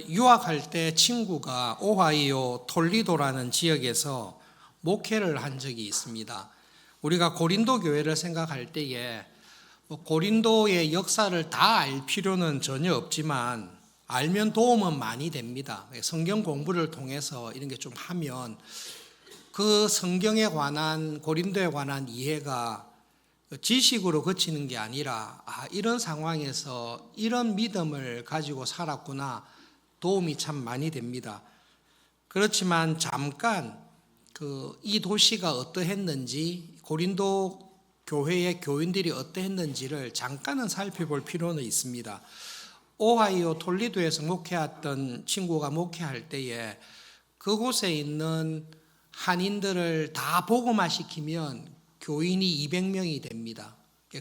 유학할 때 친구가 오하이오 톨리도라는 지역에서 목회를 한 적이 있습니다. 우리가 고린도 교회를 생각할 때에 고린도의 역사를 다 알 필요는 전혀 없지만 알면 도움은 많이 됩니다. 성경 공부를 통해서 이런 게 좀 하면 그 성경에 관한, 고린도에 관한 이해가 지식으로 그치는 게 아니라 이런 상황에서 이런 믿음을 가지고 살았구나, 도움이 참 많이 됩니다. 그렇지만 잠깐 이 도시가 어떠했는지, 고린도 교회의 교인들이 어떠했는지를 잠깐은 살펴볼 필요는 있습니다. 오하이오 톨리도에서 목회했던 친구가 목회할 때에 그곳에 있는 한인들을 다 복음화시키면 교인이 200명이 됩니다.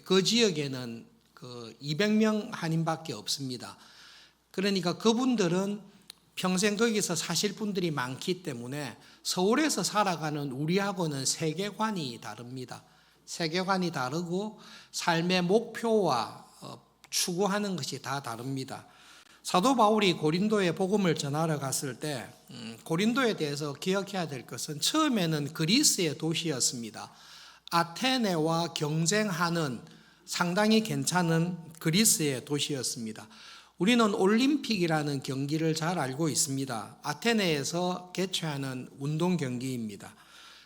그 지역에는 200명 한인밖에 없습니다. 그러니까 그분들은 평생 거기서 사실 분들이 많기 때문에 서울에서 살아가는 우리하고는 세계관이 다릅니다. 세계관이 다르고 삶의 목표와 추구하는 것이 다 다릅니다. 사도 바울이 고린도에 복음을 전하러 갔을 때 고린도에 대해서 기억해야 될 것은 처음에는 그리스의 도시였습니다. 아테네와 경쟁하는 상당히 괜찮은 그리스의 도시였습니다. 우리는 올림픽이라는 경기를 잘 알고 있습니다. 아테네에서 개최하는 운동 경기입니다.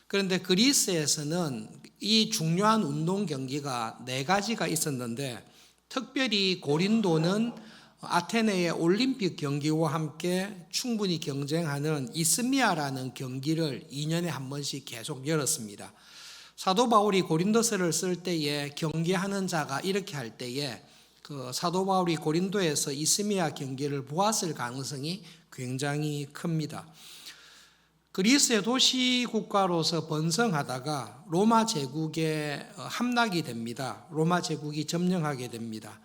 그런데 그리스에서는 이 중요한 운동 경기가 4가지가 있었는데 특별히 고린도는 아테네의 올림픽 경기와 함께 충분히 경쟁하는 이스미아라는 경기를 2년에 한 번씩 계속 열었습니다. 사도 바울이 고린도서를 쓸 때에 경기하는 자가 이렇게 할 때에 사도 바울이 고린도에서 이스미아 경기를 보았을 가능성이 굉장히 큽니다. 그리스의 도시 국가로서 번성하다가 로마 제국에 함락이 됩니다. 로마 제국이 점령하게 됩니다.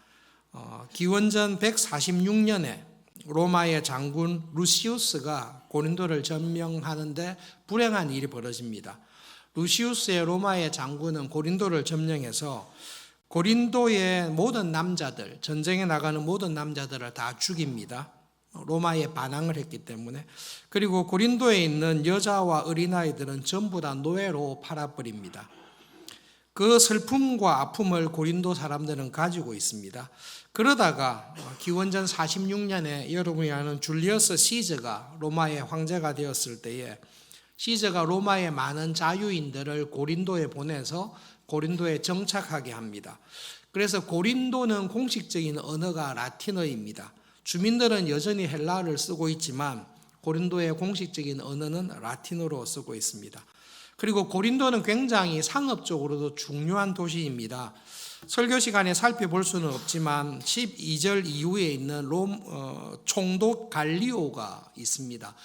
기원전 146년에 로마의 장군 루시우스가 고린도를 점령하는데 불행한 일이 벌어집니다. 루시우스의 로마의 장군은 고린도를 점령해서 고린도의 모든 남자들, 전쟁에 나가는 모든 남자들을 다 죽입니다. 로마에 반항을 했기 때문에. 그리고 고린도에 있는 여자와 어린아이들은 전부 다 노예로 팔아버립니다. 그 슬픔과 아픔을 고린도 사람들은 가지고 있습니다. 그러다가 기원전 46년에 여러분이 아는 줄리어스 시저가 로마의 황제가 되었을 때에 시저가 로마의 많은 자유인들을 고린도에 보내서 고린도에 정착하게 합니다. 그래서 고린도는 공식적인 언어가 라틴어입니다. 주민들은 여전히 헬라어를 쓰고 있지만 고린도의 공식적인 언어는 라틴어로 쓰고 있습니다. 그리고 고린도는 굉장히 상업적으로도 중요한 도시입니다. 설교 시간에 살펴볼 수는 없지만 12절 이후에 있는 총독 갈리오가 있습니다.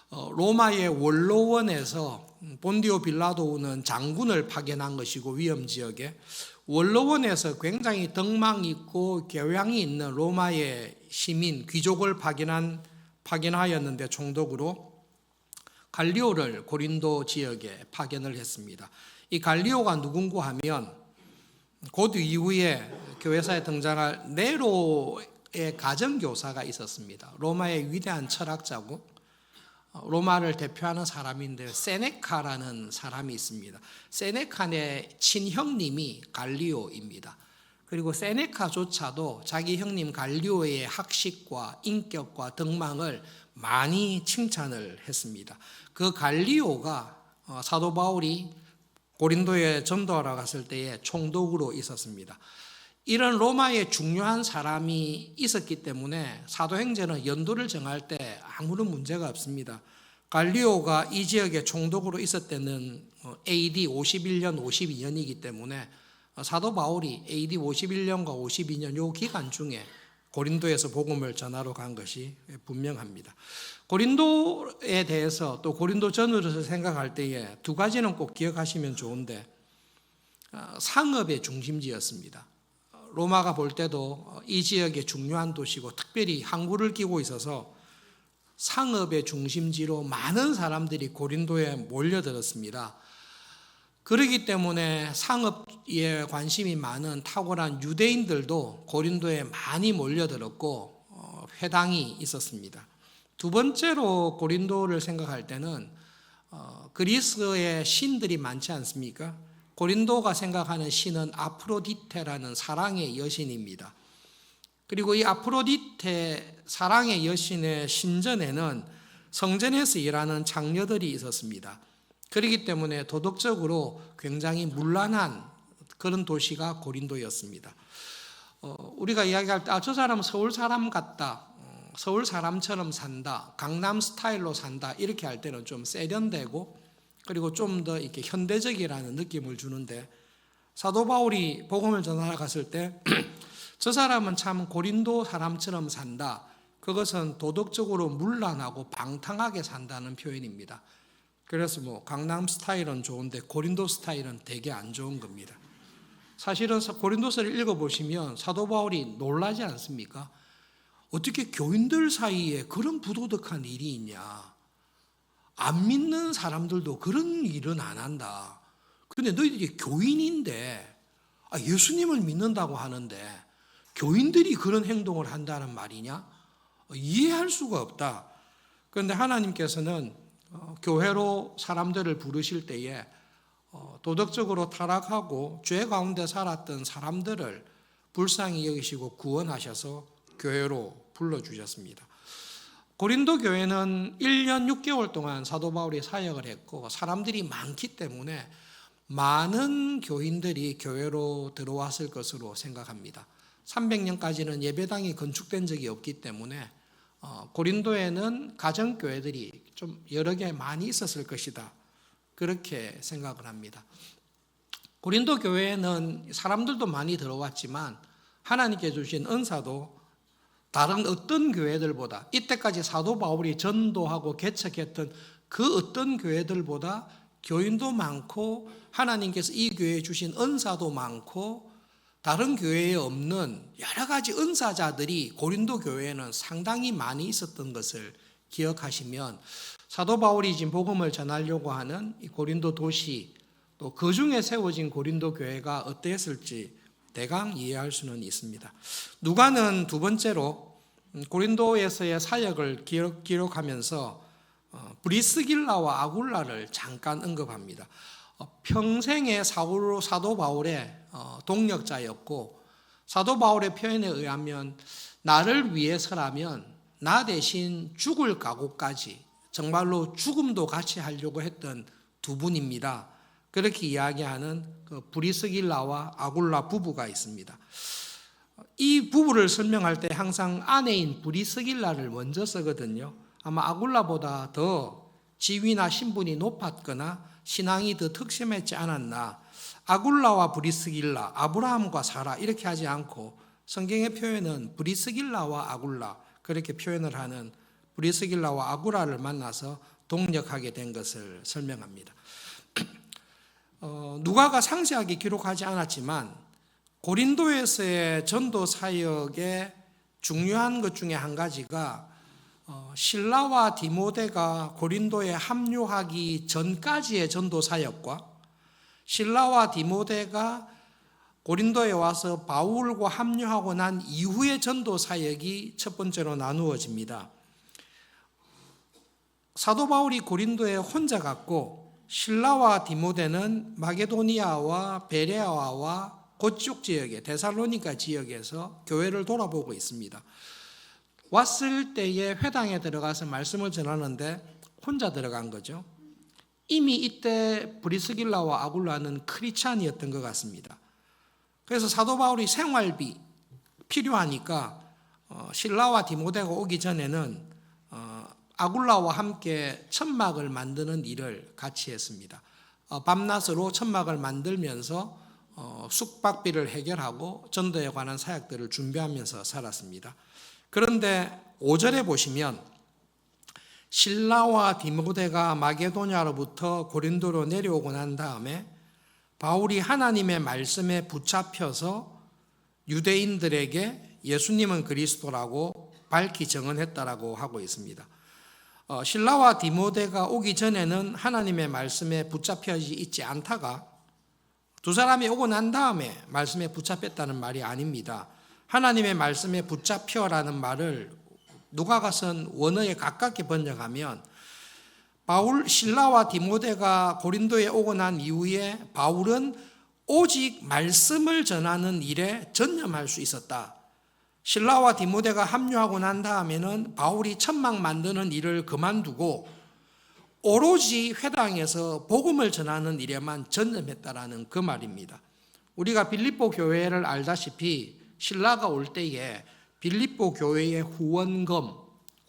로마의 원로원에서 본디오 빌라도는 장군을 파견한 것이고 위험지역에 원로원에서 굉장히 덕망 있고 교양이 있는 로마의 시민, 귀족을 파견하였는데 총독으로 갈리오를 고린도 지역에 파견을 했습니다. 이 갈리오가 누군고 하면 곧 이후에 교회사에 등장할 네로의 가정교사가 있었습니다. 로마의 위대한 철학자고 로마를 대표하는 사람인데 세네카라는 사람이 있습니다. 세네카의 친형님이 갈리오입니다. 그리고 세네카조차도 자기 형님 갈리오의 학식과 인격과 덕망을 많이 칭찬을 했습니다. 그 갈리오가 사도 바울이 고린도에 전도하러 갔을 때에 총독으로 있었습니다. 이런 로마의 중요한 사람이 있었기 때문에 사도행전은 연도를 정할 때 아무런 문제가 없습니다. 갈리오가 이 지역의 총독으로 있을 때는 AD 51년, 52년이기 때문에 사도 바울이 AD 51년과 52년 이 기간 중에 고린도에서 복음을 전하러 간 것이 분명합니다. 고린도에 대해서 또 고린도 전후를 생각할 때에 2가지는 꼭 기억하시면 좋은데 상업의 중심지였습니다. 로마가 볼 때도 이 지역의 중요한 도시고 특별히 항구를 끼고 있어서 상업의 중심지로 많은 사람들이 고린도에 몰려들었습니다. 그렇기 때문에 상업에 관심이 많은 탁월한 유대인들도 고린도에 많이 몰려들었고 회당이 있었습니다. 두 번째로 고린도를 생각할 때는 그리스의 신들이 많지 않습니까? 고린도가 생각하는 신은 아프로디테라는 사랑의 여신입니다. 그리고 이 아프로디테 사랑의 여신의 신전에는 성전에서 일하는 장녀들이 있었습니다. 그렇기 때문에 도덕적으로 굉장히 문란한 그런 도시가 고린도였습니다. 우리가 이야기할 때 저 사람은 서울 사람 같다, 서울 사람처럼 산다, 강남 스타일로 산다 이렇게 할 때는 좀 세련되고 그리고 좀 더 이렇게 현대적이라는 느낌을 주는데, 사도 바울이 복음을 전하러 갔을 때 저 사람은 참 고린도 사람처럼 산다, 그것은 도덕적으로 문란하고 방탕하게 산다는 표현입니다. 그래서 강남 스타일은 좋은데 고린도 스타일은 되게 안 좋은 겁니다. 사실은 고린도서를 읽어보시면 사도 바울이 놀라지 않습니까? 어떻게 교인들 사이에 그런 부도덕한 일이 있냐, 안 믿는 사람들도 그런 일은 안 한다. 그런데 너희들이 교인인데 예수님을 믿는다고 하는데 교인들이 그런 행동을 한다는 말이냐? 이해할 수가 없다. 그런데 하나님께서는 교회로 사람들을 부르실 때에 도덕적으로 타락하고 죄 가운데 살았던 사람들을 불쌍히 여기시고 구원하셔서 교회로 불러주셨습니다. 고린도 교회는 1년 6개월 동안 사도 바울이 사역을 했고 사람들이 많기 때문에 많은 교인들이 교회로 들어왔을 것으로 생각합니다. 300년까지는 예배당이 건축된 적이 없기 때문에 고린도에는 가정교회들이 좀 여러 개 많이 있었을 것이다, 그렇게 생각을 합니다. 고린도 교회에는 사람들도 많이 들어왔지만 하나님께 주신 은사도 다른 어떤 교회들보다, 이때까지 사도 바울이 전도하고 개척했던 그 어떤 교회들보다 교인도 많고 하나님께서 이 교회에 주신 은사도 많고 다른 교회에 없는 여러 가지 은사자들이 고린도 교회에는 상당히 많이 있었던 것을 기억하시면 사도 바울이 지금 복음을 전하려고 하는 이 고린도 도시, 또 그 중에 세워진 고린도 교회가 어땠을지 대강 이해할 수는 있습니다. 누가는 두 번째로 고린도에서의 사역을 기록하면서 브리스길라와 아굴라를 잠깐 언급합니다. 평생의 사도 바울의 동력자였고, 사도 바울의 표현에 의하면 나를 위해서라면 나 대신 죽을 각오까지 정말로 죽음도 같이 하려고 했던 두 분입니다. 그렇게 이야기하는 브리스길라와 아굴라 부부가 있습니다. 이 부부를 설명할 때 항상 아내인 브리스길라를 먼저 쓰거든요. 아마 아굴라보다 더 지위나 신분이 높았거나 신앙이 더 특심했지 않았나. 아굴라와 브리스길라, 아브라함과 사라 이렇게 하지 않고 성경의 표현은 브리스길라와 아굴라 그렇게 표현을 하는 브리스길라와 아굴라를 만나서 동력하게 된 것을 설명합니다. 누가가 상세하게 기록하지 않았지만 고린도에서의 전도 사역의 중요한 것 중에 한 가지가 실라와 디모데가 고린도에 합류하기 전까지의 전도 사역과 실라와 디모데가 고린도에 와서 바울과 합류하고 난 이후의 전도 사역이 첫 번째로 나누어집니다. 사도 바울이 고린도에 혼자 갔고 실라와 디모데는 마게도니아와 베레아와 그쪽 지역에 데살로니가 지역에서 교회를 돌아보고 있습니다. 왔을 때에 회당에 들어가서 말씀을 전하는데 혼자 들어간 거죠. 이미 이때 브리스길라와 아굴라는 크리스찬이었던 것 같습니다. 그래서 사도 바울이 생활비 필요하니까 실라와 디모데가 오기 전에는 아굴라와 함께 천막을 만드는 일을 같이 했습니다. 밤낮으로 천막을 만들면서 숙박비를 해결하고 전도에 관한 사역들을 준비하면서 살았습니다. 그런데 5절에 보시면 실라와 디모데가 마게도냐로부터 고린도로 내려오고 난 다음에 바울이 하나님의 말씀에 붙잡혀서 유대인들에게 예수님은 그리스도라고 밝히 증언했다라고 하고 있습니다. 실라와 디모데가 오기 전에는 하나님의 말씀에 붙잡혀지 있지 않다가 두 사람이 오고 난 다음에 말씀에 붙잡혔다는 말이 아닙니다. 하나님의 말씀에 붙잡혀라는 말을 누가가 쓴 원어에 가깝게 번역하면 실라와 디모데가 고린도에 오고 난 이후에 바울은 오직 말씀을 전하는 일에 전념할 수 있었다. 실라와 디모데가 합류하고 난 다음에는 바울이 천막 만드는 일을 그만두고 오로지 회당에서 복음을 전하는 일에만 전념했다라는 그 말입니다. 우리가 빌립보 교회를 알다시피 실라가 올 때에 빌립보 교회의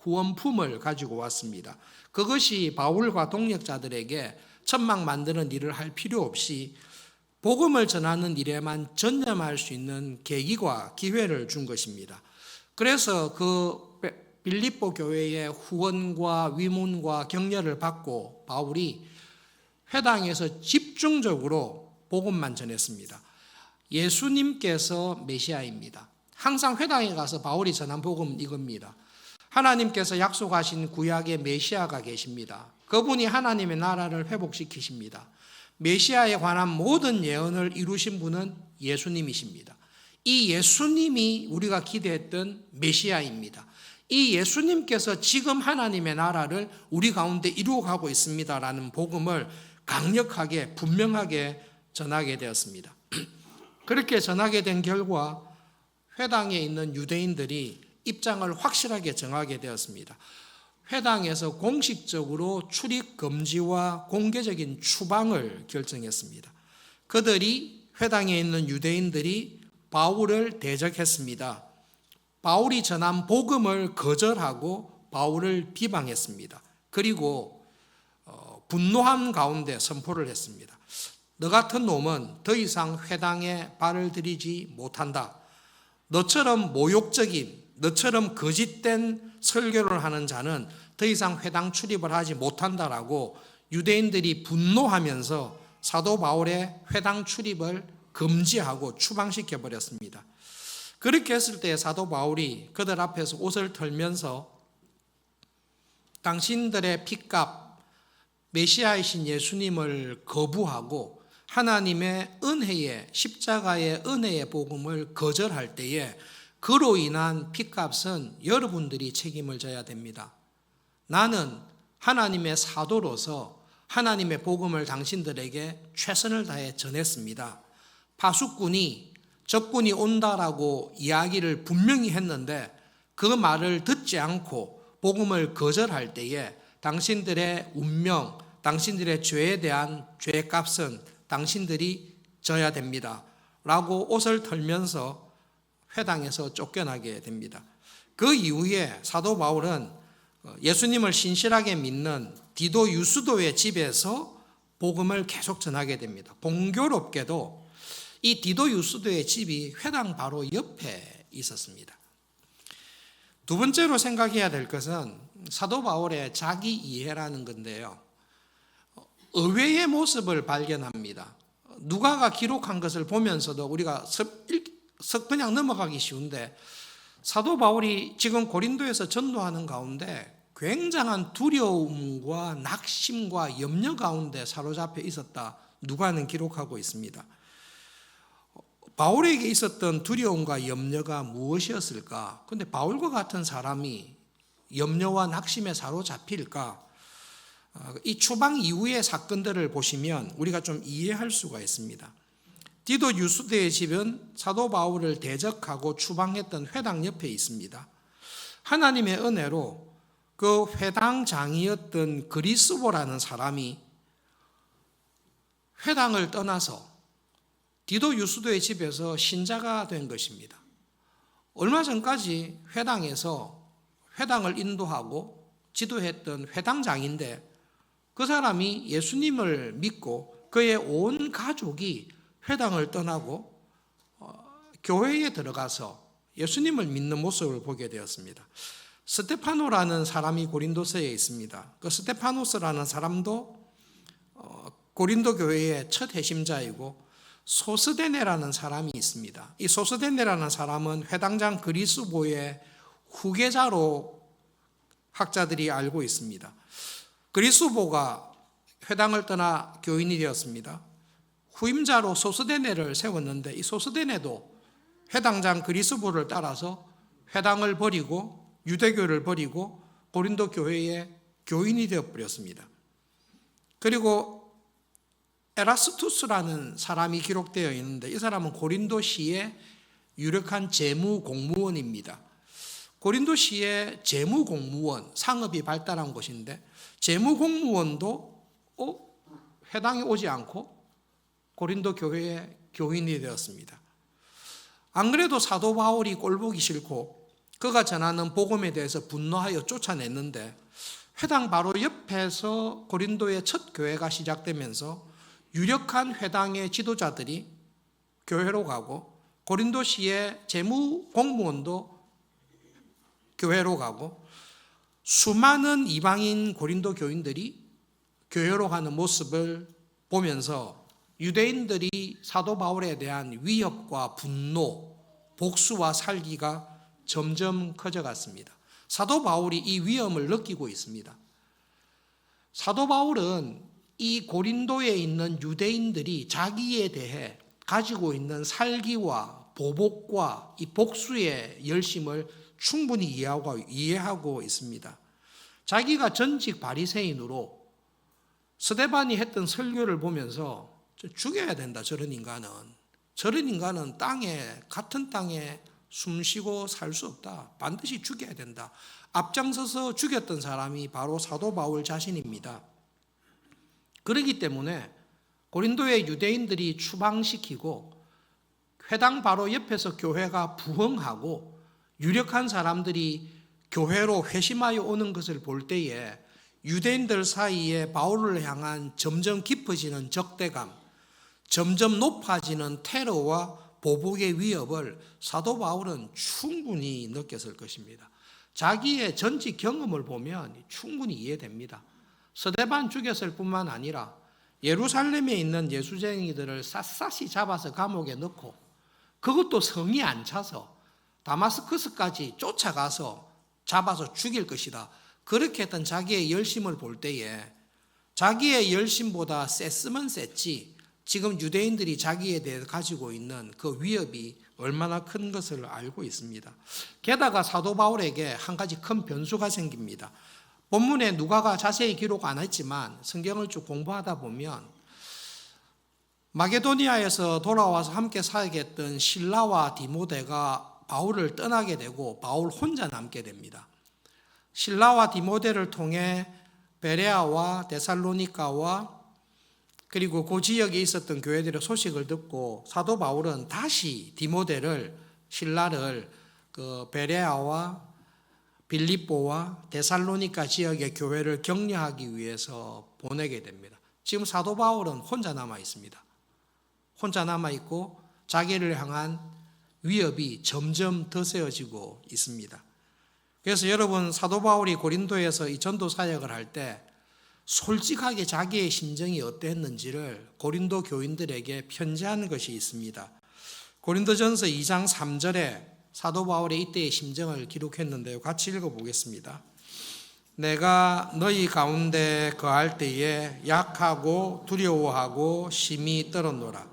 후원품을 가지고 왔습니다. 그것이 바울과 동역자들에게 천막 만드는 일을 할 필요 없이 복음을 전하는 일에만 전념할 수 있는 계기와 기회를 준 것입니다. 그래서 그 빌립보 교회의 후원과 위문과 격려를 받고 바울이 회당에서 집중적으로 복음만 전했습니다. 예수님께서 메시아입니다. 항상 회당에 가서 바울이 전한 복음은 이겁니다. 하나님께서 약속하신 구약의 메시아가 계십니다. 그분이 하나님의 나라를 회복시키십니다. 메시아에 관한 모든 예언을 이루신 분은 예수님이십니다. 이 예수님이 우리가 기대했던 메시아입니다. 이 예수님께서 지금 하나님의 나라를 우리 가운데 이루어가고 있습니다라는 복음을 강력하게 분명하게 전하게 되었습니다. 그렇게 전하게 된 결과 회당에 있는 유대인들이 입장을 확실하게 정하게 되었습니다. 회당에서 공식적으로 출입 금지와 공개적인 추방을 결정했습니다. 그들이 회당에 있는 유대인들이 바울을 대적했습니다. 바울이 전한 복음을 거절하고 바울을 비방했습니다. 그리고 분노한 가운데 선포를 했습니다. 너 같은 놈은 더 이상 회당에 발을 들이지 못한다. 너처럼 모욕적인, 너처럼 거짓된 설교를 하는 자는 더 이상 회당 출입을 하지 못한다라고 유대인들이 분노하면서 사도 바울의 회당 출입을 금지하고 추방시켜 버렸습니다. 그렇게 했을 때 사도 바울이 그들 앞에서 옷을 털면서 당신들의 핏값 메시아이신 예수님을 거부하고 하나님의 은혜의 십자가의 은혜의 복음을 거절할 때에 그로 인한 핏값은 여러분들이 책임을 져야 됩니다. 나는 하나님의 사도로서 하나님의 복음을 당신들에게 최선을 다해 전했습니다. 파수꾼이 적군이 온다라고 이야기를 분명히 했는데 그 말을 듣지 않고 복음을 거절할 때에 당신들의 운명, 당신들의 죄에 대한 죄값은 당신들이 져야 됩니다. 라고 옷을 털면서 회당에서 쫓겨나게 됩니다. 그 이후에 사도 바울은 예수님을 신실하게 믿는 디도 유스도의 집에서 복음을 계속 전하게 됩니다. 공교롭게도 이 디도 유스도의 집이 회당 바로 옆에 있었습니다. 두 번째로 생각해야 될 것은 사도 바울의 자기 이해라는 건데요. 의외의 모습을 발견합니다. 누가가 기록한 것을 보면서도 우리가 그냥 넘어가기 쉬운데 사도 바울이 지금 고린도에서 전도하는 가운데 굉장한 두려움과 낙심과 염려 가운데 사로잡혀 있었다. 누가는 기록하고 있습니다. 바울에게 있었던 두려움과 염려가 무엇이었을까? 근데 바울과 같은 사람이 염려와 낙심에 사로잡힐까? 이 추방 이후의 사건들을 보시면 우리가 좀 이해할 수가 있습니다. 디도 유스도의 집은 사도 바울을 대적하고 추방했던 회당 옆에 있습니다. 하나님의 은혜로 그 회당장이었던 그리스보라는 사람이 회당을 떠나서 디도 유스도의 집에서 신자가 된 것입니다. 얼마 전까지 회당에서 회당을 인도하고 지도했던 회당장인데 그 사람이 예수님을 믿고 그의 온 가족이 회당을 떠나고 교회에 들어가서 예수님을 믿는 모습을 보게 되었습니다. 스테파노라는 사람이 고린도서에 있습니다. 그 스테파노스라는 사람도 고린도 교회의 첫 핵심자이고 소스데네라는 사람이 있습니다. 이 소스데네라는 사람은 회당장 그리스보의 후계자로 학자들이 알고 있습니다. 그리스보가 회당을 떠나 교인이 되었습니다. 후임자로 소스데네를 세웠는데 이 소스데네도 회당장 그리스보를 따라서 회당을 버리고 유대교를 버리고 고린도 교회의 교인이 되어버렸습니다. 그리고 에라스투스라는 사람이 기록되어 있는데 이 사람은 고린도시의 유력한 재무 공무원입니다. 고린도시의 재무 공무원, 상업이 발달한 곳인데 재무 공무원도 회당에 오지 않고 고린도 교회의 교인이 되었습니다. 안 그래도 사도 바울이 꼴보기 싫고 그가 전하는 복음에 대해서 분노하여 쫓아냈는데 회당 바로 옆에서 고린도의 첫 교회가 시작되면서 유력한 회당의 지도자들이 교회로 가고 고린도시의 재무 공무원도 교회로 가고 수많은 이방인 고린도 교인들이 교회로 가는 모습을 보면서 유대인들이 사도 바울에 대한 위협과 분노, 복수와 살기가 점점 커져갔습니다. 사도 바울이 이 위험을 느끼고 있습니다. 사도 바울은 이 고린도에 있는 유대인들이 자기에 대해 가지고 있는 살기와 보복과 이 복수의 열심을 충분히 이해하고 있습니다. 자기가 전직 바리새인으로 스데반이 했던 설교를 보면서 죽여야 된다. 저런 인간은 같은 땅에 숨쉬고 살 수 없다. 반드시 죽여야 된다. 앞장서서 죽였던 사람이 바로 사도 바울 자신입니다. 그렇기 때문에 고린도의 유대인들이 추방시키고 회당 바로 옆에서 교회가 부흥하고 유력한 사람들이 교회로 회심하여 오는 것을 볼 때에 유대인들 사이에 바울을 향한 점점 깊어지는 적대감, 점점 높아지는 테러와 보복의 위협을 사도 바울은 충분히 느꼈을 것입니다. 자기의 전직 경험을 보면 충분히 이해됩니다. 스데반 죽였을 뿐만 아니라 예루살렘에 있는 예수쟁이들을 샅샅이 잡아서 감옥에 넣고 그것도 성이 안 차서 다마스커스까지 쫓아가서 잡아서 죽일 것이다. 그렇게 했던 자기의 열심을 볼 때에 자기의 열심보다 셌으면 셌지 지금 유대인들이 자기에 대해 가지고 있는 그 위협이 얼마나 큰 것을 알고 있습니다. 게다가 사도 바울에게 한 가지 큰 변수가 생깁니다. 본문에 누가가 자세히 기록 안 했지만 성경을 쭉 공부하다 보면 마게도니아에서 돌아와서 함께 사역했던 실라와 디모데가 바울을 떠나게 되고 바울 혼자 남게 됩니다. 실라와 디모데를 통해 베레아와 데살로니가와 그리고 그 지역에 있었던 교회들의 소식을 듣고 사도 바울은 다시 디모데를 실라를 베레아와 빌립보와 데살로니가 지역의 교회를 격려하기 위해서 보내게 됩니다. 지금 사도 바울은 혼자 남아 있습니다. 혼자 남아 있고 자기를 향한 위협이 점점 더 세워지고 있습니다. 그래서 여러분 사도 바울이 고린도에서 이 전도 사역을 할 때 솔직하게 자기의 심정이 어땠는지를 고린도 교인들에게 편지하는 것이 있습니다. 고린도전서 2장 3절에 사도 바울의 이때의 심정을 기록했는데요. 같이 읽어보겠습니다. 내가 너희 가운데 거할 때에 약하고 두려워하고 심히 떨었노라.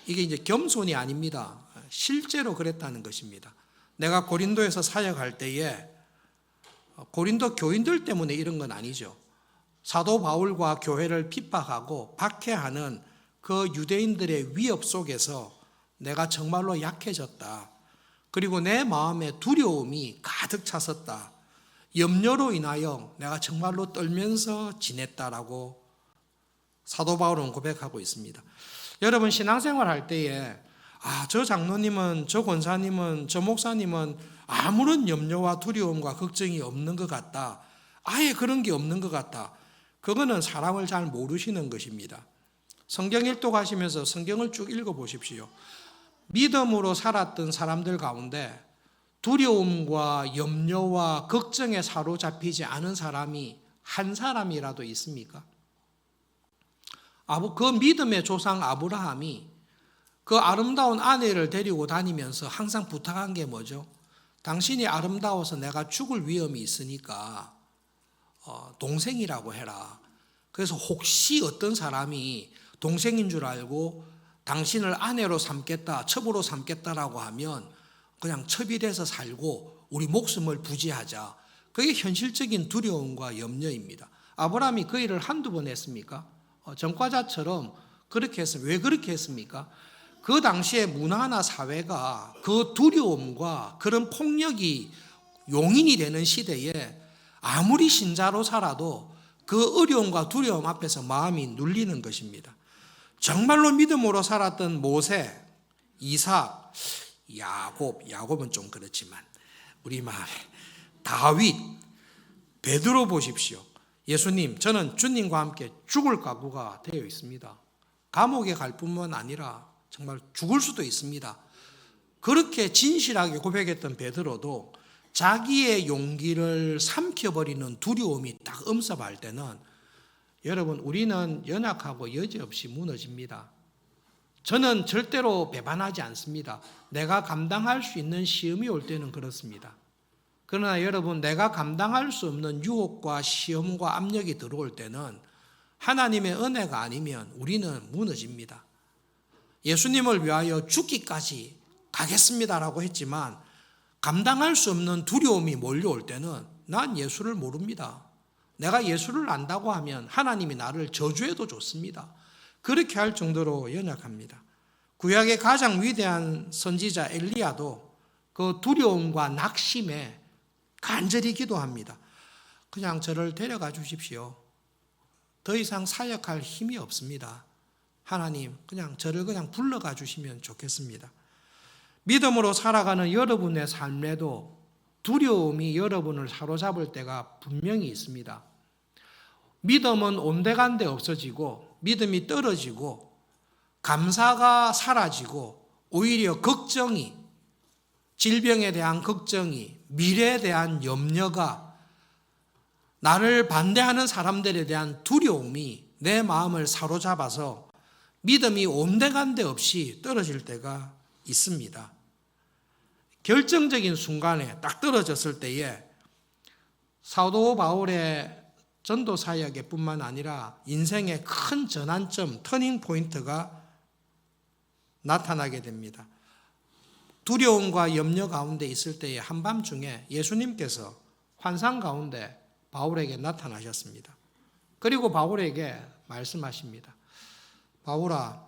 이게 이제 겸손이 아닙니다. 실제로 그랬다는 것입니다. 내가 고린도에서 사역할 때에 고린도 교인들 때문에 이런 건 아니죠. 사도 바울과 교회를 핍박하고 박해하는 그 유대인들의 위협 속에서 내가 정말로 약해졌다. 그리고 내 마음에 두려움이 가득 찼었다. 염려로 인하여 내가 정말로 떨면서 지냈다라고 사도 바울은 고백하고 있습니다. 여러분 신앙생활 할 때에 저 장로님은, 저 권사님은, 저 목사님은 아무런 염려와 두려움과 걱정이 없는 것 같다. 아예 그런 게 없는 것 같다. 그거는 사람을 잘 모르시는 것입니다. 성경 일독하시면서 성경을 쭉 읽어보십시오. 믿음으로 살았던 사람들 가운데 두려움과 염려와 걱정에 사로잡히지 않은 사람이 한 사람이라도 있습니까? 그 믿음의 조상 아브라함이 그 아름다운 아내를 데리고 다니면서 항상 부탁한 게 뭐죠? 당신이 아름다워서 내가 죽을 위험이 있으니까 동생이라고 해라. 그래서 혹시 어떤 사람이 동생인 줄 알고 당신을 아내로 삼겠다, 첩으로 삼겠다라고 하면 그냥 첩이 돼서 살고 우리 목숨을 부지하자. 그게 현실적인 두려움과 염려입니다. 아브라함이 그 일을 한두 번 했습니까? 전과자처럼 그렇게 했습니다. 왜 그렇게 했습니까? 그 당시에 문화나 사회가 그 두려움과 그런 폭력이 용인이 되는 시대에 아무리 신자로 살아도 그 어려움과 두려움 앞에서 마음이 눌리는 것입니다. 정말로 믿음으로 살았던 모세, 이삭, 야곱은 좀 그렇지만 우리 마음에 다윗, 베드로 보십시오. 예수님, 저는 주님과 함께 죽을 각오가 되어 있습니다. 감옥에 갈 뿐만 아니라 정말 죽을 수도 있습니다. 그렇게 진실하게 고백했던 베드로도 자기의 용기를 삼켜버리는 두려움이 딱 엄습할 때는 여러분, 우리는 연약하고 여지없이 무너집니다. 저는 절대로 배반하지 않습니다. 내가 감당할 수 있는 시험이 올 때는 그렇습니다. 그러나 여러분, 내가 감당할 수 없는 유혹과 시험과 압력이 들어올 때는 하나님의 은혜가 아니면 우리는 무너집니다. 예수님을 위하여 죽기까지 가겠습니다라고 했지만 감당할 수 없는 두려움이 몰려올 때는 난 예수를 모릅니다. 내가 예수를 안다고 하면 하나님이 나를 저주해도 좋습니다. 그렇게 할 정도로 연약합니다. 구약의 가장 위대한 선지자 엘리야도 그 두려움과 낙심에 간절히 기도합니다. 그냥 저를 데려가 주십시오. 더 이상 사역할 힘이 없습니다. 하나님, 저를 불러가 주시면 좋겠습니다. 믿음으로 살아가는 여러분의 삶에도 두려움이 여러분을 사로잡을 때가 분명히 있습니다. 믿음은 온데간데 없어지고 믿음이 떨어지고 감사가 사라지고 오히려 걱정이, 질병에 대한 걱정이, 미래에 대한 염려가, 나를 반대하는 사람들에 대한 두려움이 내 마음을 사로잡아서 믿음이 온데간데 없이 떨어질 때가 있습니다. 결정적인 순간에 딱 떨어졌을 때에 사도 바울의 전도 사역에 뿐만 아니라 인생의 큰 전환점, 터닝 포인트가 나타나게 됩니다. 두려움과 염려 가운데 있을 때에 한밤중에 예수님께서 환상 가운데 바울에게 나타나셨습니다. 그리고 바울에게 말씀하십니다. 바울아,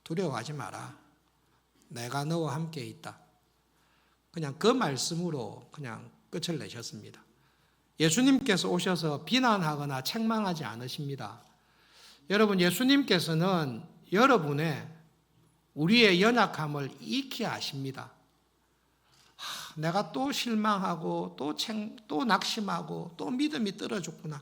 두려워하지 마라. 내가 너와 함께 있다. 그 말씀으로 끝을 내셨습니다. 예수님께서 오셔서 비난하거나 책망하지 않으십니다. 여러분, 예수님께서는 우리의 연약함을 익히 아십니다. 내가 또 실망하고 또 낙심하고 또 믿음이 떨어졌구나.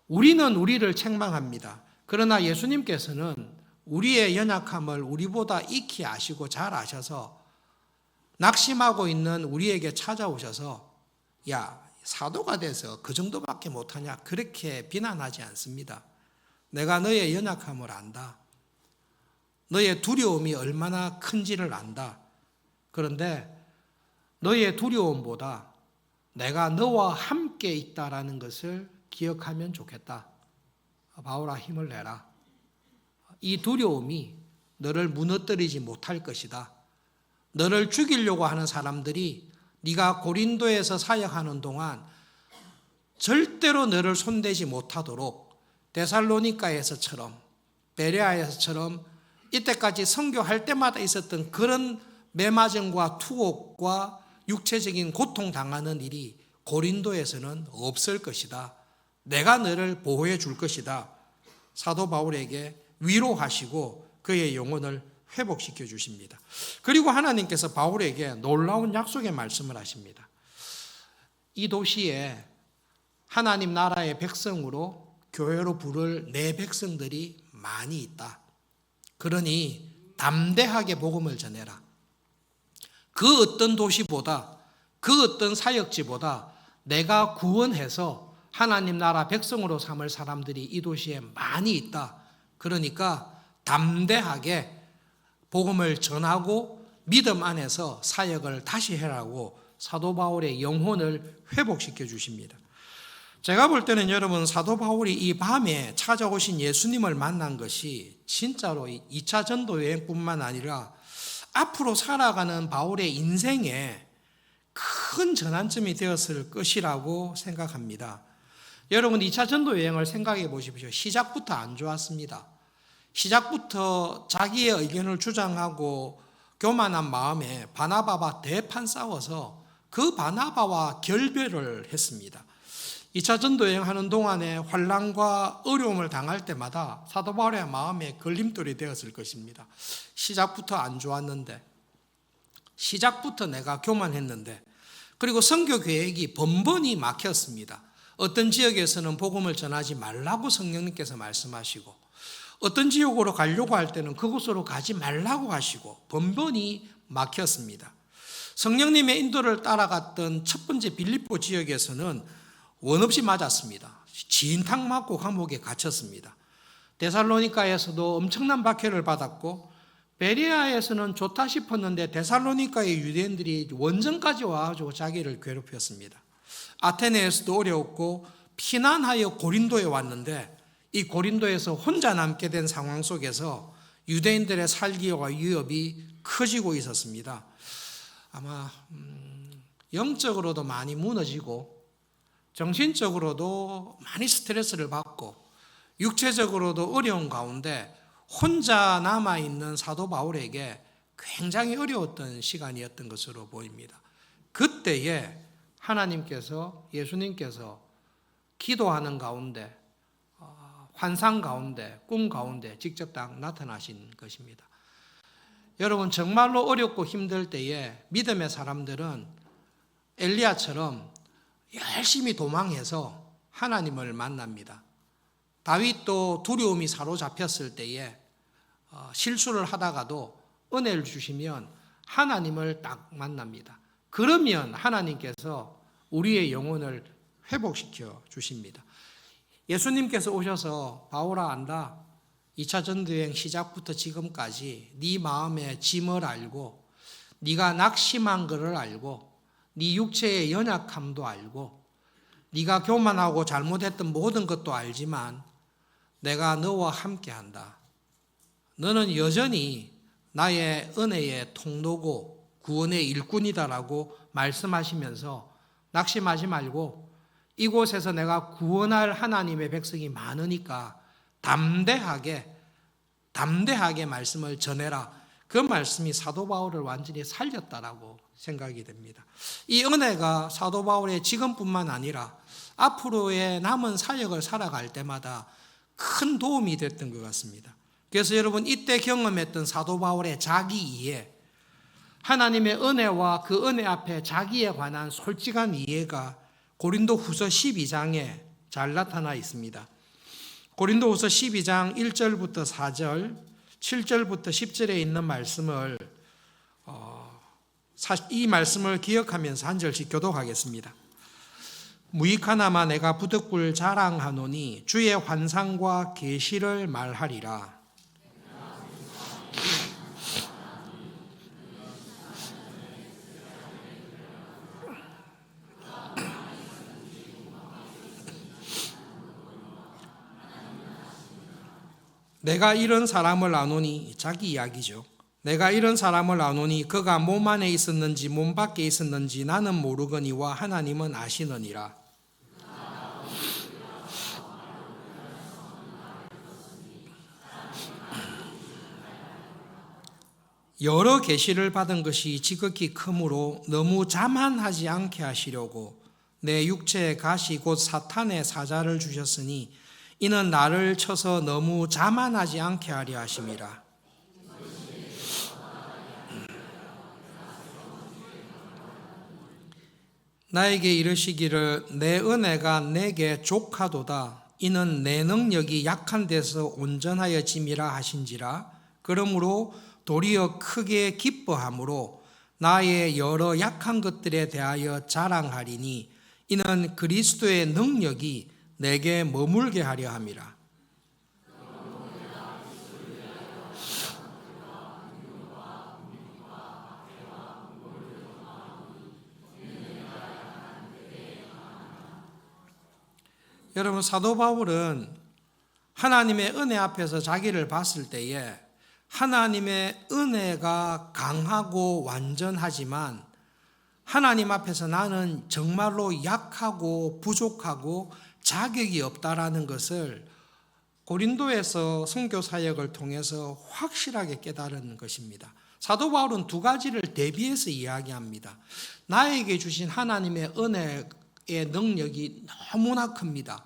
우리는 우리를 책망합니다. 그러나 예수님께서는 우리의 연약함을 우리보다 익히 아시고 잘 아셔서 낙심하고 있는 우리에게 찾아오셔서 야, 사도가 돼서 그 정도밖에 못하냐, 그렇게 비난하지 않습니다. 내가 너의 연약함을 안다. 너의 두려움이 얼마나 큰지를 안다. 그런데 너의 두려움보다 내가 너와 함께 있다라는 것을 기억하면 좋겠다. 바울아, 힘을 내라. 이 두려움이 너를 무너뜨리지 못할 것이다. 너를 죽이려고 하는 사람들이 네가 고린도에서 사역하는 동안 절대로 너를 손대지 못하도록 데살로니가에서처럼, 베레아에서처럼 이때까지 선교할 때마다 있었던 그런 매맞음과 투옥과 육체적인 고통 당하는 일이 고린도에서는 없을 것이다. 내가 너를 보호해 줄 것이다. 사도 바울에게 위로하시고 그의 영혼을 회복시켜 주십니다. 그리고 하나님께서 바울에게 놀라운 약속의 말씀을 하십니다. 이 도시에 하나님 나라의 백성으로 교회로 부를 내 백성들이 많이 있다. 그러니 담대하게 복음을 전해라. 그 어떤 도시보다, 그 어떤 사역지보다 내가 구원해서 하나님 나라 백성으로 삼을 사람들이 이 도시에 많이 있다. 그러니까 담대하게 복음을 전하고 믿음 안에서 사역을 다시 해라고 사도 바울의 영혼을 회복시켜 주십니다. 제가 볼 때는 여러분, 사도 바울이 이 밤에 찾아오신 예수님을 만난 것이 진짜로 2차 전도 여행뿐만 아니라 앞으로 살아가는 바울의 인생에 큰 전환점이 되었을 것이라고 생각합니다. 여러분 2차 전도 여행을 생각해 보십시오. 시작부터 안 좋았습니다. 시작부터 자기의 의견을 주장하고 교만한 마음에 바나바와 대판 싸워서 그 바나바와 결별을 했습니다. 2차 전도 여행하는 동안에 환난과 어려움을 당할 때마다 사도 바울의 마음에 걸림돌이 되었을 것입니다. 시작부터 안 좋았는데, 시작부터 내가 교만했는데, 그리고 선교 계획이 번번이 막혔습니다. 어떤 지역에서는 복음을 전하지 말라고 성령님께서 말씀하시고, 어떤 지역으로 가려고 할 때는 그곳으로 가지 말라고 하시고 번번이 막혔습니다. 성령님의 인도를 따라갔던 첫 번째 빌립보 지역에서는 원 없이 맞았습니다. 진탕 맞고 감옥에 갇혔습니다. 데살로니가에서도 엄청난 박해를 받았고, 베레아에서는 좋다 싶었는데 데살로니가의 유대인들이 원정까지 와가지고 자기를 괴롭혔습니다. 아테네에서도 어려웠고 피난하여 고린도에 왔는데, 이 고린도에서 혼자 남게 된 상황 속에서 유대인들의 살기와 위협이 커지고 있었습니다. 아마 영적으로도 많이 무너지고 정신적으로도 많이 스트레스를 받고 육체적으로도 어려운 가운데 혼자 남아있는 사도 바울에게 굉장히 어려웠던 시간이었던 것으로 보입니다. 그때에 하나님께서, 예수님께서 기도하는 가운데, 환상 가운데, 꿈 가운데 직접 딱 나타나신 것입니다. 여러분 정말로 어렵고 힘들 때에 믿음의 사람들은 엘리야처럼 열심히 도망해서 하나님을 만납니다. 다윗도 두려움이 사로잡혔을 때에 실수를 하다가도 은혜를 주시면 하나님을 딱 만납니다. 그러면 하나님께서 우리의 영혼을 회복시켜 주십니다. 예수님께서 오셔서 바울아 안다, 2차 전도여행 시작부터 지금까지 네 마음의 짐을 알고, 네가 낙심한 것을 알고, 네 육체의 연약함도 알고, 네가 교만하고 잘못했던 모든 것도 알지만 내가 너와 함께한다. 너는 여전히 나의 은혜의 통로고 구원의 일꾼이다라고 말씀하시면서 낙심하지 말고, 이곳에서 내가 구원할 하나님의 백성이 많으니까 담대하게 말씀을 전해라. 그 말씀이 사도 바울을 완전히 살렸다라고 생각이 됩니다. 이 은혜가 사도 바울의 지금뿐만 아니라 앞으로의 남은 사역을 살아갈 때마다 큰 도움이 됐던 것 같습니다. 그래서 여러분 이때 경험했던 사도 바울의 자기 이해, 하나님의 은혜와 그 은혜 앞에 자기에 관한 솔직한 이해가 고린도 후서 12장에 잘 나타나 있습니다. 고린도 후서 12장 1절부터 4절, 7절부터 10절에 있는 말씀을 이 말씀을 기억하면서 한 절씩 교독하겠습니다. 무익하나마 내가 부득불 자랑하노니 주의 환상과 계시를 말하리라. 내가 이런 사람을 아노니, 자기 이야기죠. 내가 이런 사람을 아노니 그가 몸 안에 있었는지 몸 밖에 있었는지 나는 모르거니와 하나님은 아시느니라. 여러 계시를 받은 것이 지극히 크므로 너무 자만하지 않게 하시려고 내 육체의 가시 곧 사탄의 사자를 주셨으니 이는 나를 쳐서 너무 자만하지 않게 하려 하심이라. 나에게 이르시기를 내 은혜가 내게 족하도다. 이는 내 능력이 약한 데서 온전하여 짐이라 하신지라. 그러므로 도리어 크게 기뻐함으로 나의 여러 약한 것들에 대하여 자랑하리니 이는 그리스도의 능력이 내게 머물게 하려 함이라. 여러분 사도 바울은 하나님의 은혜 앞에서 자기를 봤을 때에 하나님의 은혜가 강하고 완전하지만 하나님 앞에서 나는 정말로 약하고 부족하고 자격이 없다라는 것을 고린도에서 선교 사역을 통해서 확실하게 깨달은 것입니다. 사도 바울은 두 가지를 대비해서 이야기합니다. 나에게 주신 하나님의 은혜의 능력이 너무나 큽니다.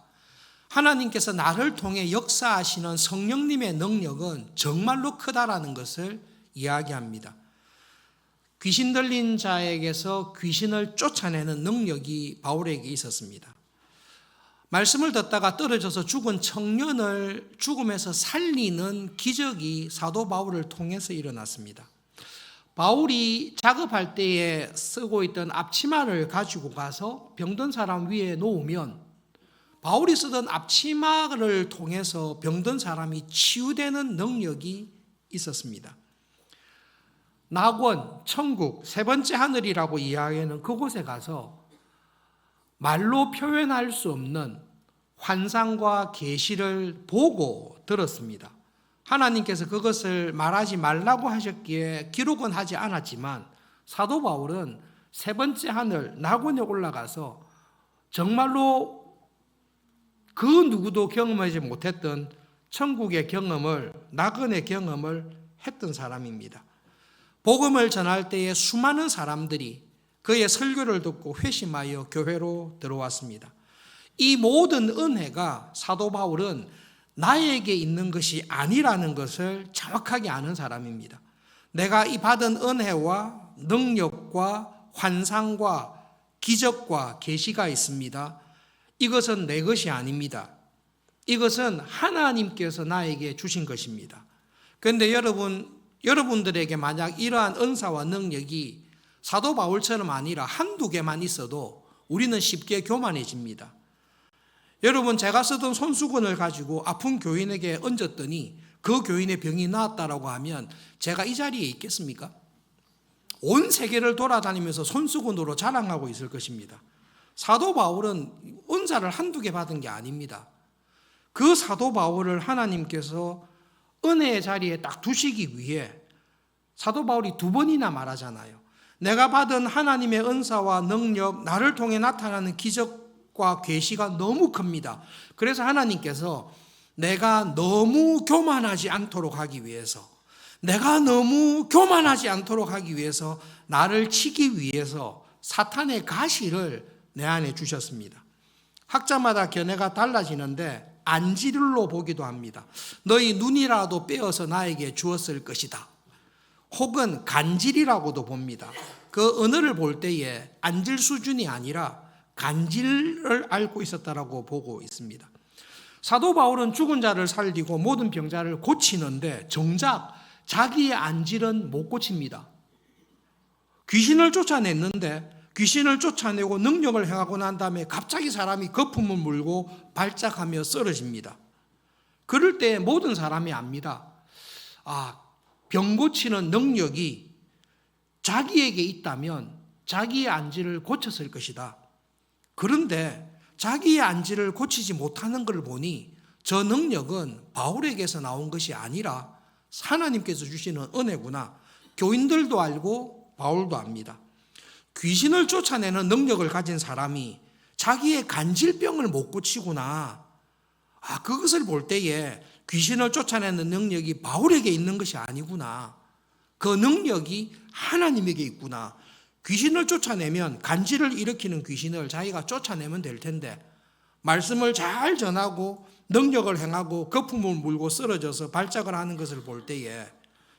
하나님께서 나를 통해 역사하시는 성령님의 능력은 정말로 크다라는 것을 이야기합니다. 귀신 들린 자에게서 귀신을 쫓아내는 능력이 바울에게 있었습니다. 말씀을 듣다가 떨어져서 죽은 청년을 죽음에서 살리는 기적이 사도 바울을 통해서 일어났습니다. 바울이 작업할 때에 쓰고 있던 앞치마를 가지고 가서 병든 사람 위에 놓으면 바울이 쓰던 앞치마를 통해서 병든 사람이 치유되는 능력이 있었습니다. 낙원, 천국, 세 번째 하늘이라고 이야기하는 그곳에 가서 말로 표현할 수 없는 환상과 계시를 보고 들었습니다. 하나님께서 그것을 말하지 말라고 하셨기에 기록은 하지 않았지만 사도 바울은 세 번째 하늘 낙원에 올라가서 정말로 그 누구도 경험하지 못했던 천국의 경험을, 낙원의 경험을 했던 사람입니다. 복음을 전할 때에 수많은 사람들이 그의 설교를 듣고 회심하여 교회로 들어왔습니다. 이 모든 은혜가 사도 바울은 나에게 있는 것이 아니라는 것을 정확하게 아는 사람입니다. 내가 이 받은 은혜와 능력과 환상과 기적과 계시가 있습니다. 이것은 내 것이 아닙니다. 이것은 하나님께서 나에게 주신 것입니다. 그런데 여러분들에게 만약 이러한 은사와 능력이 사도 바울처럼 아니라 한두 개만 있어도 우리는 쉽게 교만해집니다. 여러분, 제가 쓰던 손수건을 가지고 아픈 교인에게 얹었더니 그 교인의 병이 나았다라고 하면 제가 이 자리에 있겠습니까? 온 세계를 돌아다니면서 손수건으로 자랑하고 있을 것입니다. 사도 바울은 은사를 한두 개 받은 게 아닙니다. 그 사도 바울을 하나님께서 은혜의 자리에 딱 두시기 위해 사도 바울이 두 번이나 말하잖아요. 내가 받은 하나님의 은사와 능력, 나를 통해 나타나는 기적과 계시가 너무 큽니다. 그래서 하나님께서 내가 너무 교만하지 않도록 하기 위해서, 나를 치기 위해서 사탄의 가시를 내 안에 주셨습니다. 학자마다 견해가 달라지는데 안질로 보기도 합니다. 너희 눈이라도 빼어서 나에게 주었을 것이다. 혹은 간질이라고도 봅니다. 그 언어를 볼 때에 안질 수준이 아니라 간질을 앓고 있었다라고 보고 있습니다. 사도 바울은 죽은 자를 살리고 모든 병자를 고치는데 정작 자기의 안질은 못 고칩니다. 귀신을 쫓아냈는데 귀신을 쫓아내고 능력을 행하고 난 다음에 갑자기 사람이 거품을 물고 발작하며 쓰러집니다. 그럴 때 모든 사람이 압니다. 병 고치는 능력이 자기에게 있다면 자기의 안질을 고쳤을 것이다. 그런데 자기의 안질을 고치지 못하는 걸 보니 저 능력은 바울에게서 나온 것이 아니라 하나님께서 주시는 은혜구나. 교인들도 알고 바울도 압니다. 귀신을 쫓아내는 능력을 가진 사람이 자기의 간질병을 못 고치구나. 그것을 볼 때에 귀신을 쫓아내는 능력이 바울에게 있는 것이 아니구나. 그 능력이 하나님에게 있구나. 귀신을 쫓아내면 간질을 일으키는 귀신을 자기가 쫓아내면 될 텐데 말씀을 잘 전하고 능력을 행하고 거품을 물고 쓰러져서 발작을 하는 것을 볼 때에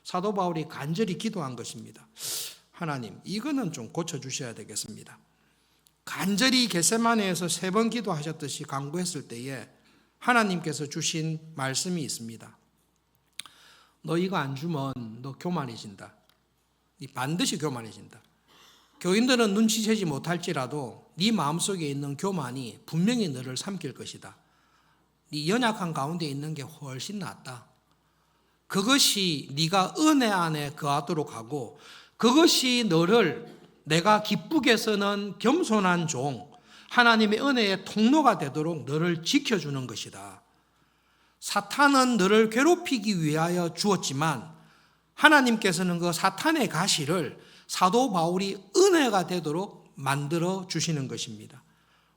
사도 바울이 간절히 기도한 것입니다. 하나님, 이거는 좀 고쳐주셔야 되겠습니다. 간절히 겟세마네에서 3번 기도하셨듯이 간구했을 때에 하나님께서 주신 말씀이 있습니다. 너 이거 안 주면 너 교만해진다. 반드시 교만해진다. 교인들은 눈치채지 못할지라도 네 마음속에 있는 교만이 분명히 너를 삼킬 것이다. 네 연약한 가운데 있는 게 훨씬 낫다. 그것이 네가 은혜 안에 거하도록 하고 그것이 너를 내가 기쁘게 쓰는 겸손한 종, 하나님의 은혜의 통로가 되도록 너를 지켜주는 것이다. 사탄은 너를 괴롭히기 위하여 주었지만 하나님께서는 그 사탄의 가시를 사도 바울이 은혜가 되도록 만들어 주시는 것입니다.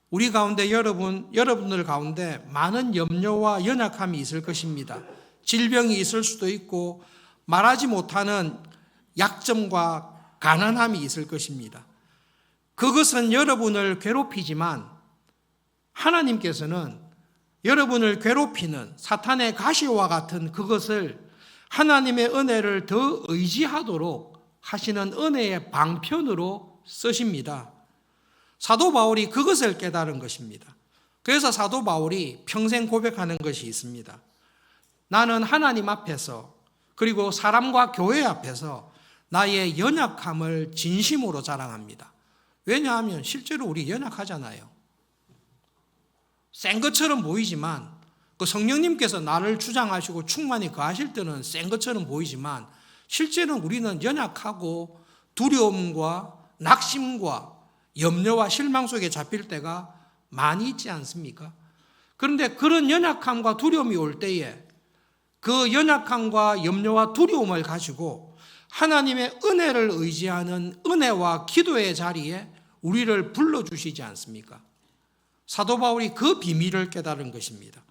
우리 가운데 여러분들 가운데 많은 염려와 연약함이 있을 것입니다. 질병이 있을 수도 있고 말하지 못하는 약점과 가난함이 있을 것입니다. 그것은 여러분을 괴롭히지만 하나님께서는 여러분을 괴롭히는 사탄의 가시와 같은 그것을 하나님의 은혜를 더 의지하도록 하시는 은혜의 방편으로 쓰십니다. 사도 바울이 그것을 깨달은 것입니다. 그래서 사도 바울이 평생 고백하는 것이 있습니다. 나는 하나님 앞에서 그리고 사람과 교회 앞에서 나의 연약함을 진심으로 자랑합니다. 왜냐하면 실제로 우리 연약하잖아요. 센 것처럼 보이지만 그 성령님께서 나를 주장하시고 충만히 거하실 때는 센 것처럼 보이지만 실제는 우리는 연약하고 두려움과 낙심과 염려와 실망 속에 잡힐 때가 많이 있지 않습니까? 그런데 그런 연약함과 두려움이 올 때에 그 연약함과 염려와 두려움을 가지고 하나님의 은혜를 의지하는 은혜와 기도의 자리에 우리를 불러주시지 않습니까? 사도 바울이 그 비밀을 깨달은 것입니다.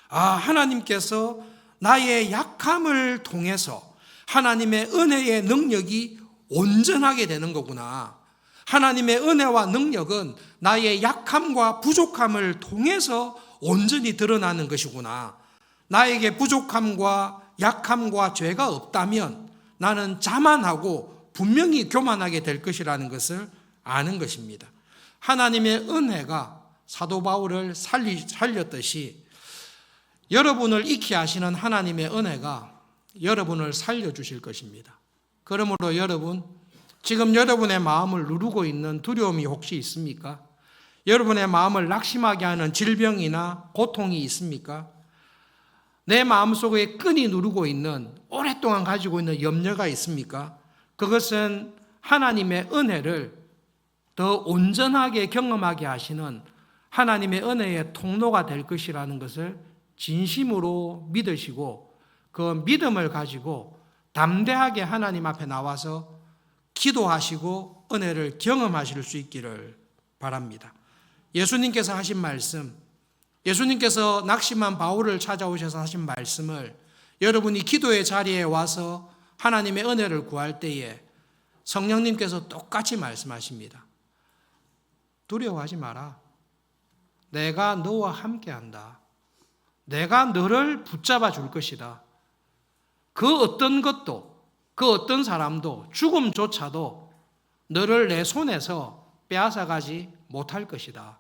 하나님께서 나의 약함을 통해서 하나님의 은혜의 능력이 온전하게 되는 거구나. 하나님의 은혜와 능력은 나의 약함과 부족함을 통해서 온전히 드러나는 것이구나. 나에게 부족함과 약함과 죄가 없다면 나는 자만하고 분명히 교만하게 될 것이라는 것을 아는 것입니다. 하나님의 은혜가 사도 바울을 살렸듯이 여러분을 익히 하시는 하나님의 은혜가 여러분을 살려주실 것입니다. 그러므로 여러분, 지금 여러분의 마음을 누르고 있는 두려움이 혹시 있습니까? 여러분의 마음을 낙심하게 하는 질병이나 고통이 있습니까? 내 마음속에 끈이 누르고 있는, 오랫동안 가지고 있는 염려가 있습니까? 그것은 하나님의 은혜를 더 온전하게 경험하게 하시는 하나님의 은혜의 통로가 될 것이라는 것을 진심으로 믿으시고 그 믿음을 가지고 담대하게 하나님 앞에 나와서 기도하시고 은혜를 경험하실 수 있기를 바랍니다. 예수님께서 하신 말씀, 예수님께서 낙심한 바울을 찾아오셔서 하신 말씀을 여러분이 기도의 자리에 와서 하나님의 은혜를 구할 때에 성령님께서 똑같이 말씀하십니다. 두려워하지 마라. 내가 너와 함께한다. 내가 너를 붙잡아 줄 것이다. 그 어떤 것도, 그 어떤 사람도, 죽음조차도 너를 내 손에서 빼앗아가지 못할 것이다.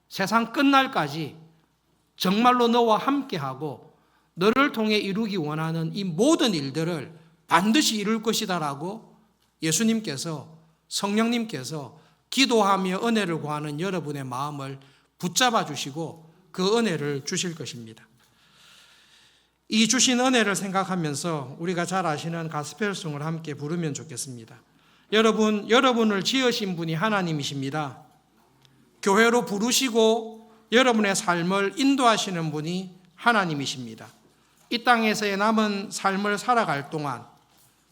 세상 끝날까지 정말로 너와 함께하고 너를 통해 이루기 원하는 이 모든 일들을 반드시 이룰 것이다 라고 예수님께서, 성령님께서 기도하며 은혜를 구하는 여러분의 마음을 붙잡아 주시고 그 은혜를 주실 것입니다. 이 주신 은혜를 생각하면서 우리가 잘 아시는 가스펠송을 함께 부르면 좋겠습니다. 여러분을 지으신 분이 하나님이십니다. 교회로 부르시고 여러분의 삶을 인도하시는 분이 하나님이십니다. 이 땅에서의 남은 삶을 살아갈 동안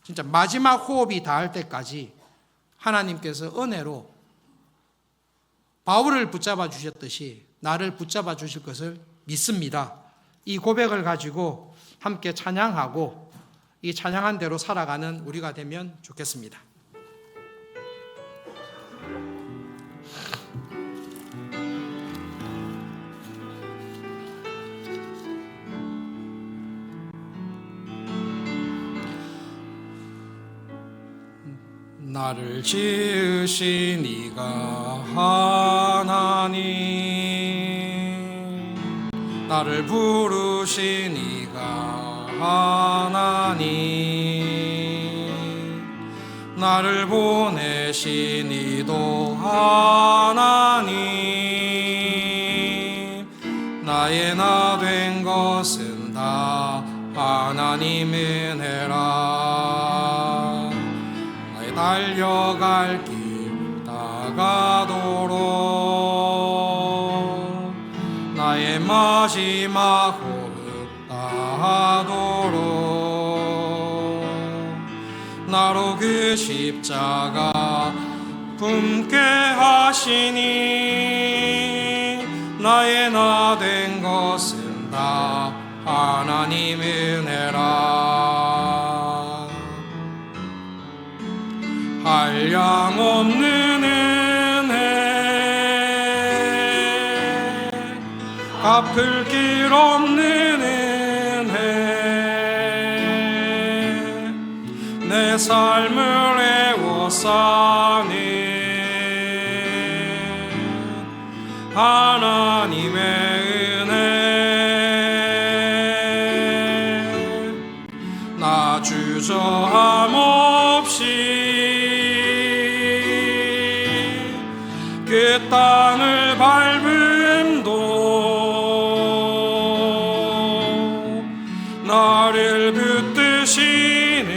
진짜 마지막 호흡이 닿을 때까지 하나님께서 은혜로 바울을 붙잡아 주셨듯이 나를 붙잡아 주실 것을 믿습니다. 이 고백을 가지고 함께 찬양하고 이 찬양한 대로 살아가는 우리가 되면 좋겠습니다. 나를 지으신 이가 하나님, 나를 부르신 이가 하나님, 나를 보내신 이도 하나님, 나의 나 된 것은 다 하나님 은혜라. 달려갈 길 다가도록 나의 마지막 호흡 다하도록 나로 그 십자가 품게 하시니 나의 나 된 것은 다 하나님 은혜라. 한량없는 은혜, 갚을 길 없는 은혜, 내 삶을 애워싸는 하나님의 은혜. 나 주저함 없이 그 땅을 밟음도 나를 붙드시는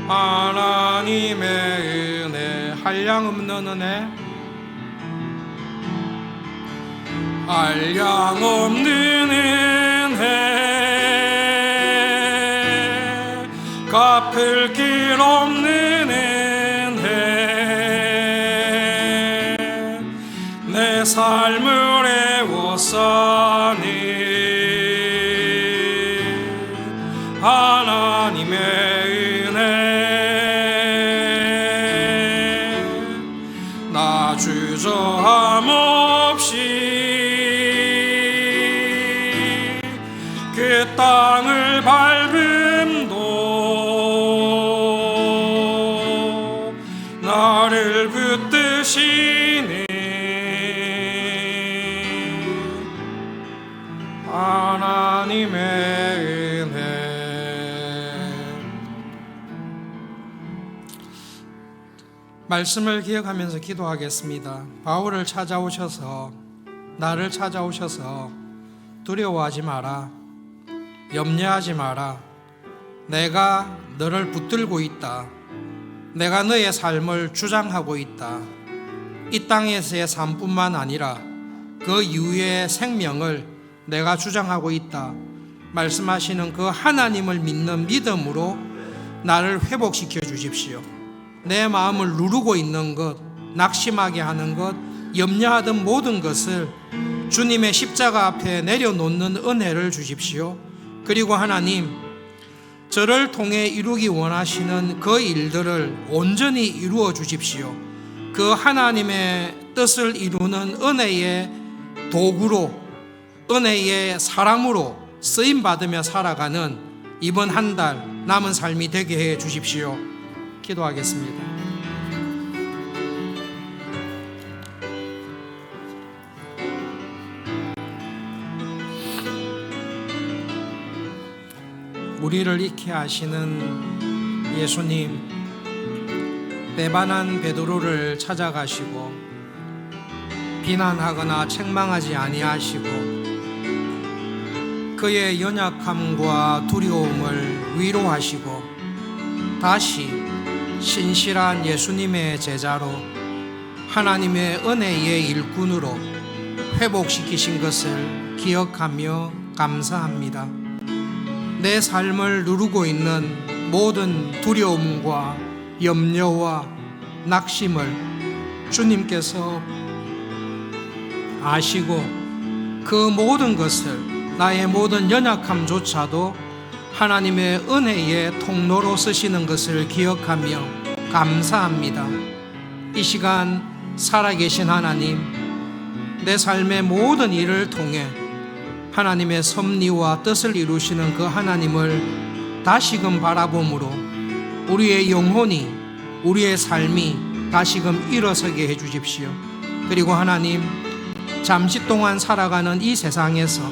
하나님의 은혜. 한량없는 은혜, 한량없는 은혜, 갚을 길 없는 은혜, 내 삶을 애워싸는 하나님의 은혜. 나 주저함 없이 그 땅을 밟음도 나를 붙드시는 하나님의 은혜. 말씀을 기억하면서 기도하겠습니다. 바울을 찾아오셔서, 나를 찾아오셔서 두려워하지 마라, 염려하지 마라, 내가 너를 붙들고 있다, 내가 너의 삶을 주장하고 있다, 이 땅에서의 삶뿐만 아니라 그 이후의 생명을 내가 주장하고 있다 말씀하시는 그 하나님을 믿는 믿음으로 나를 회복시켜 주십시오. 내 마음을 누르고 있는 것, 낙심하게 하는 것, 염려하던 모든 것을 주님의 십자가 앞에 내려놓는 은혜를 주십시오. 그리고 하나님, 저를 통해 이루기 원하시는 그 일들을 온전히 이루어 주십시오. 그 하나님의 뜻을 이루는 은혜의 도구로, 은혜의 사람으로 쓰임받으며 살아가는 이번 한 달 남은 삶이 되게 해 주십시오. 기도하겠습니다. 우리를 잃게 하시는 예수님, 배반한 베드로를 찾아가시고 비난하거나 책망하지 아니하시고 그의 연약함과 두려움을 위로하시고 다시 신실한 예수님의 제자로 하나님의 은혜의 일꾼으로 회복시키신 것을 기억하며 감사합니다. 내 삶을 누르고 있는 모든 두려움과 염려와 낙심을 주님께서 아시고 그 모든 것을, 나의 모든 연약함조차도 하나님의 은혜의 통로로 쓰시는 것을 기억하며 감사합니다. 이 시간 살아계신 하나님, 내 삶의 모든 일을 통해 하나님의 섭리와 뜻을 이루시는 그 하나님을 다시금 바라봄으로 우리의 영혼이, 우리의 삶이 다시금 일어서게 해주십시오. 그리고 하나님, 잠시 동안 살아가는 이 세상에서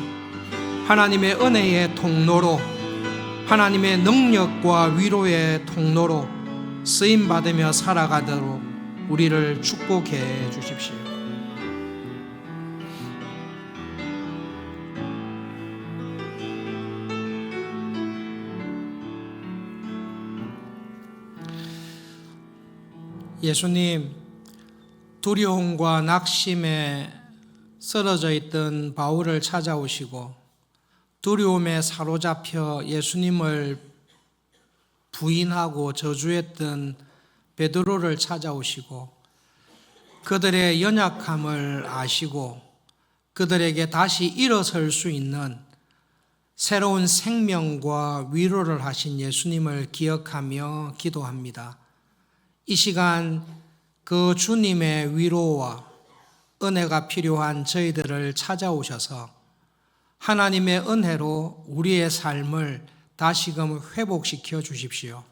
하나님의 은혜의 통로로, 하나님의 능력과 위로의 통로로 쓰임받으며 살아가도록 우리를 축복해 주십시오. 예수님, 두려움과 낙심에 쓰러져 있던 바울을 찾아오시고 두려움에 사로잡혀 예수님을 부인하고 저주했던 베드로를 찾아오시고 그들의 연약함을 아시고 그들에게 다시 일어설 수 있는 새로운 생명과 위로를 하신 예수님을 기억하며 기도합니다. 이 시간 그 주님의 위로와 은혜가 필요한 저희들을 찾아오셔서 하나님의 은혜로 우리의 삶을 다시금 회복시켜 주십시오.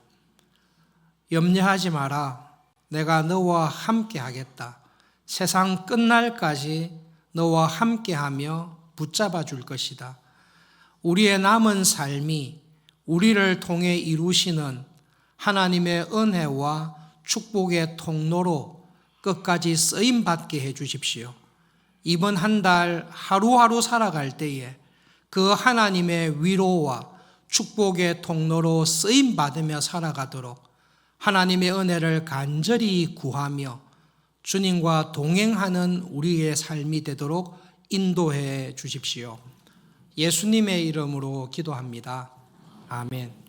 염려하지 마라. 내가 너와 함께 하겠다. 세상 끝날까지 너와 함께하며 붙잡아 줄 것이다. 우리의 남은 삶이 우리를 통해 이루시는 하나님의 은혜와 축복의 통로로 끝까지 쓰임받게 해 주십시오. 이번 한 달 하루하루 살아갈 때에 그 하나님의 위로와 축복의 통로로 쓰임받으며 살아가도록 하나님의 은혜를 간절히 구하며 주님과 동행하는 우리의 삶이 되도록 인도해 주십시오. 예수님의 이름으로 기도합니다. 아멘.